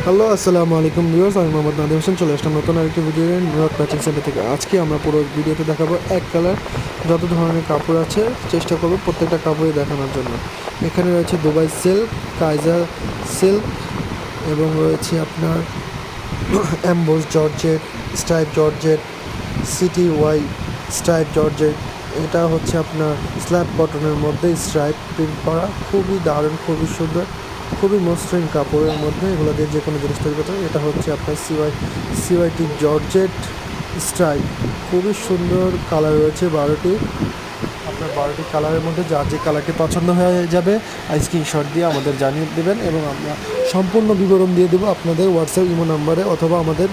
Hello, আসসালামু আলাইকুম viewers. আমি মোহাম্মদ নাদিম হোসেন চলে আসলাম নতুন আরেকটি ভিডিও নিউইয়র্ক ম্যাচিং সেন্টার থেকে। আজকে আমরা পুরো ভিডিওতে দেখাবো এক কালার যত ধরনের কাপড় আছে, চেষ্টা করবো প্রত্যেকটা কাপড়ই দেখানোর জন্য। এখানে রয়েছে দুবাই সিল্ক, কাইজা সিল্ক এবং রয়েছে আপনার অ্যাম্বোস জর্জেট, স্ট্রাইপ জর্জেট, সিটি ওয়াই স্ট্রাইপ জর্জেট। এটা হচ্ছে আপনার স্ল্যাব কটনের মধ্যে স্ট্রাইপ প্রিন্ট করা, খুবই দারুণ, খুবই সুন্দর, খুবই মসৃণ কাপড়ের মধ্যে এগুলো দিয়ে যে কোনো জিনিস তৈরি করতে হবে। এটা হচ্ছে আপনার সিওয়াইটি জর্জেট স্ট্রাইপ, খুবই সুন্দর কালার রয়েছে 12টি। আপনার 12টি কালারের মধ্যে যার যে কালারটি পছন্দ হয়ে যাবে স্ক্রিনশট দিয়ে আমাদের জানিয়ে দেবেন এবং আমরা সম্পূর্ণ বিবরণ দিয়ে দেবো আপনাদের হোয়াটসঅ্যাপ ইমো নাম্বারে, অথবা আমাদের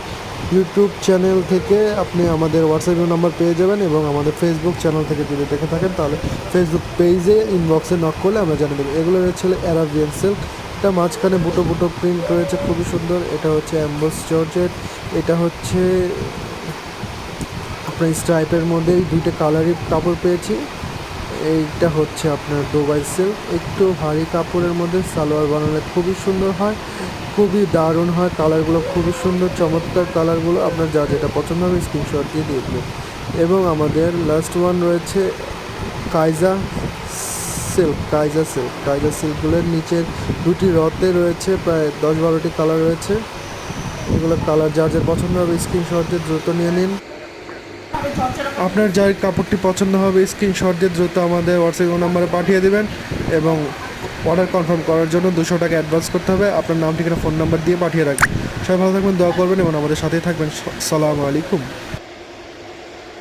ইউটিউব চ্যানেল থেকে আপনি আমাদের হোয়াটসঅ্যাপ ইমো নাম্বার পেয়ে যাবেন, এবং আমাদের ফেসবুক চ্যানেল থেকে যদি দেখে থাকেন তাহলে ফেসবুক পেজে ইনবক্সে নক করলে আমরা জানিয়ে দেবো। এগুলো হচ্ছে অ্যারাবিয়ান সিল্ক, এটা মাঝখানে বুটো বুটো প্রিন্ট রয়েছে, খুবই সুন্দর। এটা হচ্ছে অ্যাম্বোস জর্জেট, এটা হচ্ছে আপনার স্ট্রাইপের মধ্যে এই দুইটা কালারই কাপড় পেয়েছি। এইটা হচ্ছে আপনার দুবাই সিল্ক, একটু ভারী কাপড়ের মধ্যে সালোয়ার বানালে খুবই সুন্দর হয়, খুবই দারুণ হয়। কালারগুলো খুবই সুন্দর, চমৎকার কালারগুলো। আপনার যা যেটা পছন্দ হবে স্ক্রিনশট দিয়ে দিয়ে দেবেন। এবং আমাদের লাস্ট ওয়ান রয়েছে কাইজা সিল্ক। কাইজা সিল্কগুলোর নিচের দুটি রতে রয়েছে প্রায় 10-12টি কালার রয়েছে। এগুলো কালার যার যার পছন্দ হবে স্ক্রিনশট দিয়ে দ্রুত নিয়ে নিন। আপনার যার কাপড়টি পছন্দ হবে স্ক্রিনশট দিয়ে দ্রুত আমাদের হোয়াটসঅ্যাপ নাম্বারে পাঠিয়ে দেবেন, এবং অর্ডার কনফার্ম করার জন্য 200 টাকা অ্যাডভান্স করতে হবে। আপনার নাম ঠিকানা ফোন নাম্বার দিয়ে পাঠিয়ে রাখবেন। সবাই ভালো থাকবেন, দোয়া করবেন এবং আমাদের সাথেই থাকবেন। সালামু আলাইকুম।